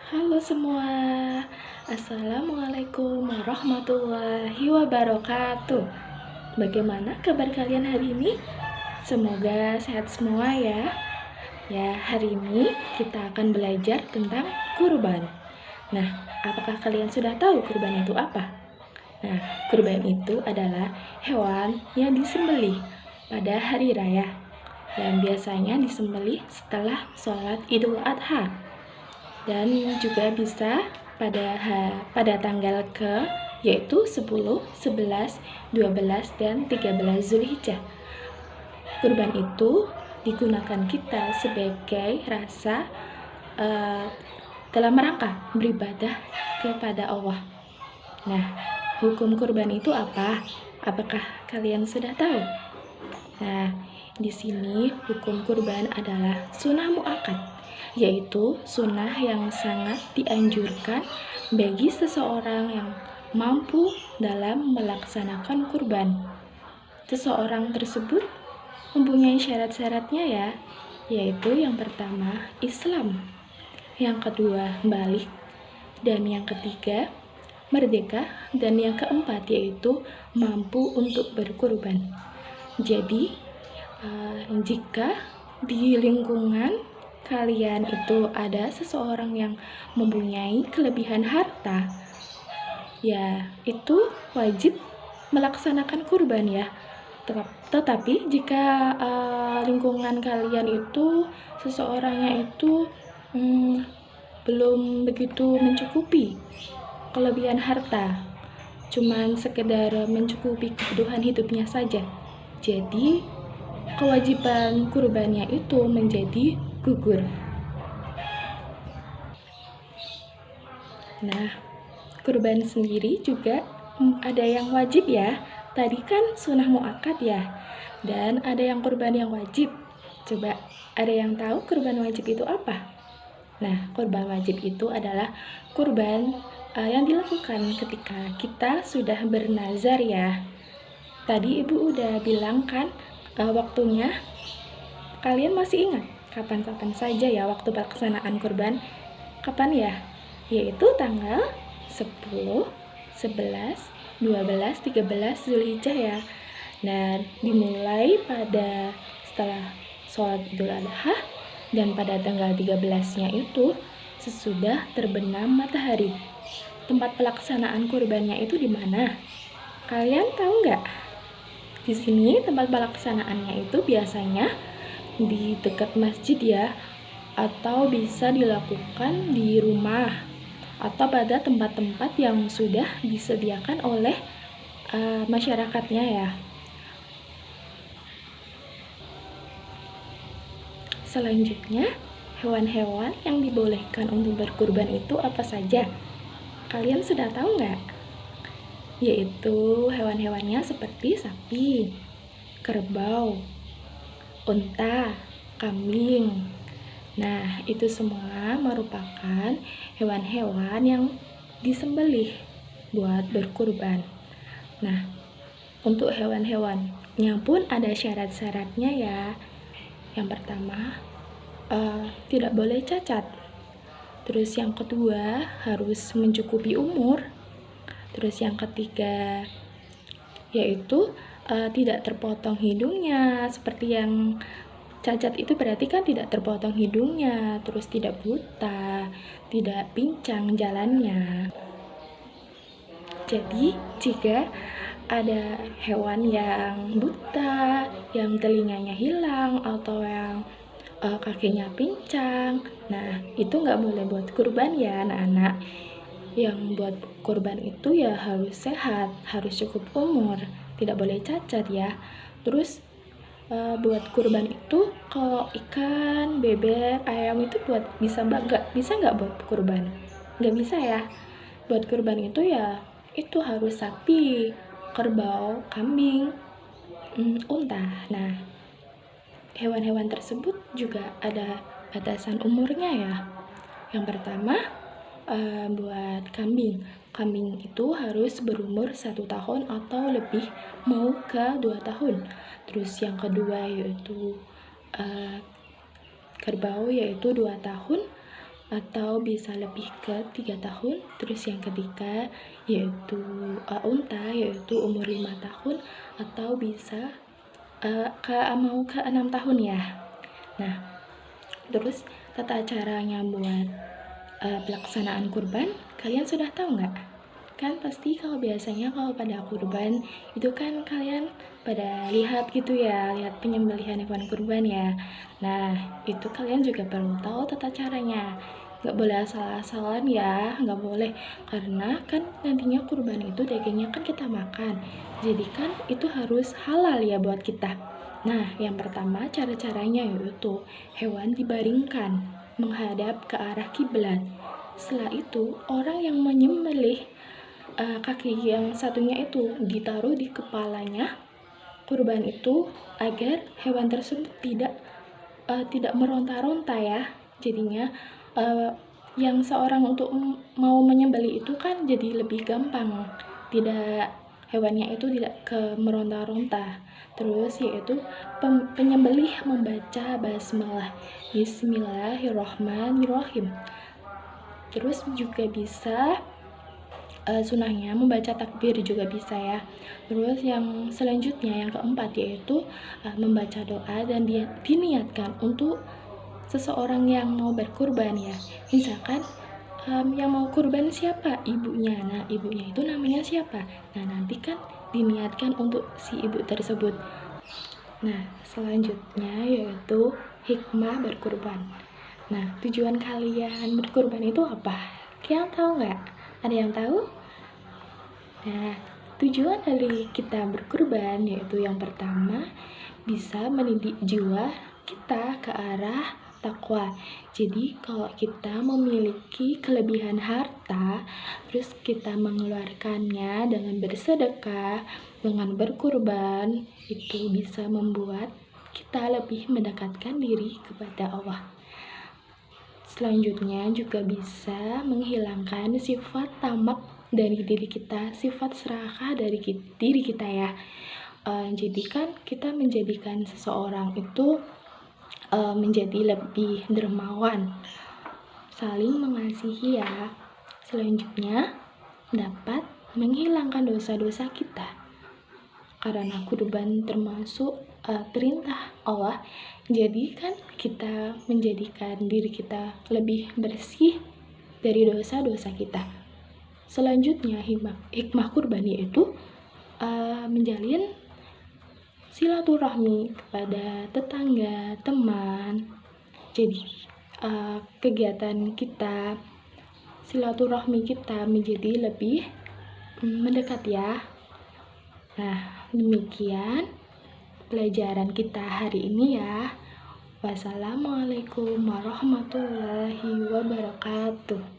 Halo semua, Assalamualaikum warahmatullahi wabarakatuh. Bagaimana kabar kalian hari ini? Semoga sehat semua ya. Ya, hari ini kita akan belajar tentang kurban. Nah, apakah kalian sudah tahu kurban itu apa? Nah, kurban itu adalah hewan yang disembelih pada hari raya dan biasanya disembelih setelah sholat Idul Adha. Dan juga bisa pada tanggal yaitu 10, 11, 12, dan 13 Zulhijjah. Kurban itu digunakan kita sebagai rasa dalam rangka beribadah kepada Allah. Nah, hukum kurban itu apa? Apakah kalian sudah tahu? Nah, di sini hukum kurban adalah sunnah muakkad, yaitu sunnah yang sangat dianjurkan bagi seseorang yang mampu dalam melaksanakan kurban. Seseorang tersebut mempunyai syarat-syaratnya ya, yaitu yang pertama Islam, yang kedua balik, dan yang ketiga merdeka, dan yang keempat yaitu mampu untuk berkurban. Jadi jika di lingkungan kalian itu ada seseorang yang mempunyai kelebihan harta, ya itu wajib melaksanakan kurban ya. Tetapi jika lingkungan kalian itu seseorangnya itu belum begitu mencukupi kelebihan harta, cuman sekedar mencukupi kebutuhan hidupnya saja, jadi kewajiban kurbannya itu menjadi gugur. Nah, kurban sendiri juga ada yang wajib ya. Tadi kan sunnah muakkad ya, dan ada yang kurban yang wajib. Coba ada yang tahu kurban wajib itu apa? Nah, kurban wajib itu adalah kurban yang dilakukan ketika kita sudah bernazar ya. Tadi ibu udah bilang kan waktunya. Kalian masih ingat kapan-kapan saja ya waktu pelaksanaan kurban? Kapan ya? Yaitu tanggal 10, 11, 12, 13 Zulhijjah ya. Dan dimulai pada setelah sholat Idul Adha, dan pada tanggal 13-nya itu sesudah terbenam matahari. Tempat pelaksanaan kurbannya itu di mana? Kalian tahu nggak? Di sini tempat pelaksanaannya itu biasanya di dekat masjid ya, atau bisa dilakukan di rumah atau pada tempat-tempat yang sudah disediakan oleh masyarakatnya ya. Selanjutnya, hewan-hewan yang dibolehkan untuk berkurban itu apa saja? Kalian sudah tahu nggak? Yaitu hewan-hewannya seperti sapi, kerbau, unta, kambing. Nah, itu semua merupakan hewan-hewan yang disembelih buat berkurban. Nah, untuk hewan-hewannya pun ada syarat-syaratnya ya. Yang pertama, tidak boleh cacat. Terus yang kedua, harus mencukupi umur. Terus yang ketiga, yaitu tidak terpotong hidungnya. Seperti yang cacat itu berarti kan tidak terpotong hidungnya, terus tidak buta, tidak pincang jalannya. Jadi jika ada hewan yang buta, yang telinganya hilang, atau yang kakinya pincang, nah itu nggak boleh buat kurban ya anak-anak. Yang buat kurban itu ya harus sehat, harus cukup umur, tidak boleh cacat ya. Terus buat kurban itu kalau ikan, bebek, ayam itu bisa nggak buat kurban? Nggak bisa ya. Buat kurban itu ya itu harus sapi, kerbau, kambing, unta. Nah, hewan-hewan tersebut juga ada batasan umurnya ya. Yang pertama, buat kambing itu harus berumur 1 tahun atau lebih, mau ke 2 tahun. Terus yang kedua yaitu kerbau, yaitu 2 tahun atau bisa lebih ke 3 tahun. Terus yang ketiga yaitu unta, yaitu umur 5 tahun, atau bisa mau ke 6 tahun ya. Nah, terus tata caranya buat pelaksanaan kurban, kalian sudah tahu nggak? Kan pasti kalau biasanya kalau pada kurban itu kan kalian pada lihat gitu ya, lihat penyembelihan hewan kurban ya. Nah, itu kalian juga perlu tahu tata caranya. Nggak boleh asal-asalan ya, nggak boleh. Karena kan nantinya kurban itu dagingnya kan kita makan. Jadi kan itu harus halal ya buat kita. Nah, yang pertama cara-caranya yaitu hewan dibaringkan menghadap ke arah kiblat. Setelah itu, orang yang menyembelih kaki yang satunya itu ditaruh di kepalanya kurban itu agar hewan tersebut tidak meronta-ronta ya. Jadinya yang seorang untuk mau menyembelih itu kan jadi lebih gampang, hewannya itu tidak meronta-ronta. Terus yaitu penyembelih membaca basmalah, Bismillahirrohmanirrohim. Terus juga bisa sunahnya membaca takbir juga bisa ya. Terus yang selanjutnya yang keempat yaitu membaca doa dan diniatkan untuk seseorang yang mau berkurban ya. Misalkan yang mau kurban siapa? Ibunya. Nah, ibunya itu namanya siapa? Nah, nanti kan diniatkan untuk si ibu tersebut. Nah, selanjutnya yaitu hikmah berkurban. Nah, tujuan kalian berkurban itu apa? Kalian tahu nggak? Ada yang tahu? Nah, tujuan dari kita berkurban yaitu yang pertama bisa mendidik jiwa kita ke arah takwa. Jadi kalau kita memiliki kelebihan harta, terus kita mengeluarkannya dengan bersedekah, dengan berkurban, itu bisa membuat kita lebih mendekatkan diri kepada Allah. Selanjutnya juga bisa menghilangkan sifat tamak dari diri kita, sifat serakah dari diri kita ya. Jadi kan kita menjadikan seseorang itu menjadi lebih dermawan, saling mengasihi ya. Selanjutnya dapat menghilangkan dosa-dosa kita, karena kurban termasuk perintah Allah. Jadi kan kita menjadikan diri kita lebih bersih dari dosa-dosa kita. Selanjutnya hikmah kurban yaitu menjalin silaturahmi kepada tetangga, teman. Jadi kegiatan kita, silaturahmi kita menjadi lebih mendekat ya. Nah, demikian pelajaran kita hari ini ya. Wassalamualaikum warahmatullahi wabarakatuh.